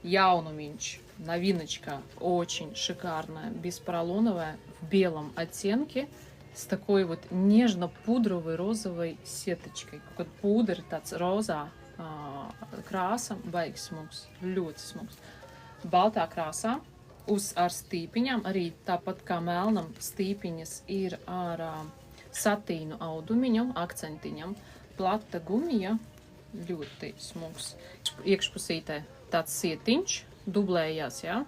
Яунуминч, новиночка, очень шикарная, беспоролоновая, в белом оттенке, с такой вот нежно-пудровой розовой сеточкой. Как пудр, tāds rozā krāsa, baigi smuks, ļoti smuks. Baltā krāsā, ar stīpiņām, arī tāpat kā melnam, stīpiņas ir ar satīnu audumiņu, akcentiņam. Plata gumija, ļoti smuks. Iekšpusītē tāds sietiņš, dublējās, jā.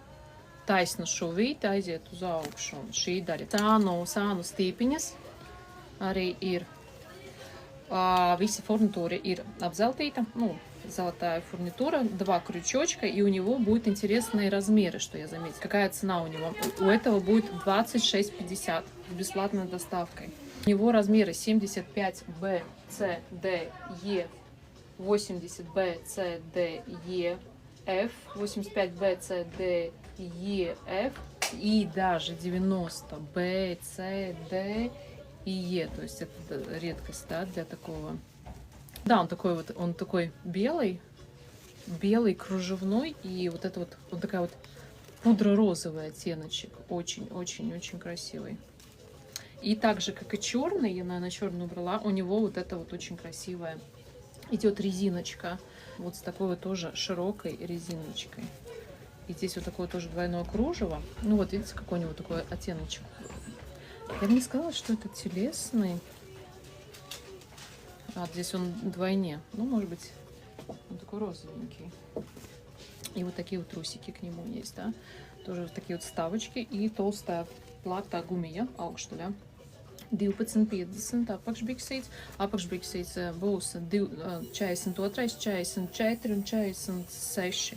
Taisna šuvīte aiziet uz augšu. Un šī daļa sānu stīpiņas arī ir. Вся фурнитура обзолотита, ну, золотая фурнитура, 2 крючочка, и у него будут интересные размеры, что я заметила. Какая цена у него? У этого будет 26,50 с бесплатной доставкой. У него размеры 75 B, C, D, E, 80 B, C, D, E, F, 85 B, C, D, E, F и даже 90 B, C, D и Е, то есть это редкость, да, для такого. Да, он такой белый, кружевной, и вот это вот, он такая вот пудро-розовый оттеночек, очень красивый. И так же, как и черный, я, наверное, черную брала, у него вот это вот очень красивая идет резиночка, вот с такой вот тоже широкой резиночкой. И здесь вот такое тоже двойное кружево. Ну вот, видите, какой у него такой оттеночек. Я бы не сказала, что это телесный. Здесь он вдвойне. Ну, может быть, он такой розовенький. И вот такие вот трусики к нему есть, да. Тоже вот такие вот вставочки. И толстая plata gumija, augšdaļa. 12,50 apakšbiksītes. Apakšbiksītes būs 42, 44 un 46.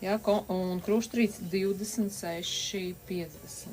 Jā, un kruštrīts 26,50.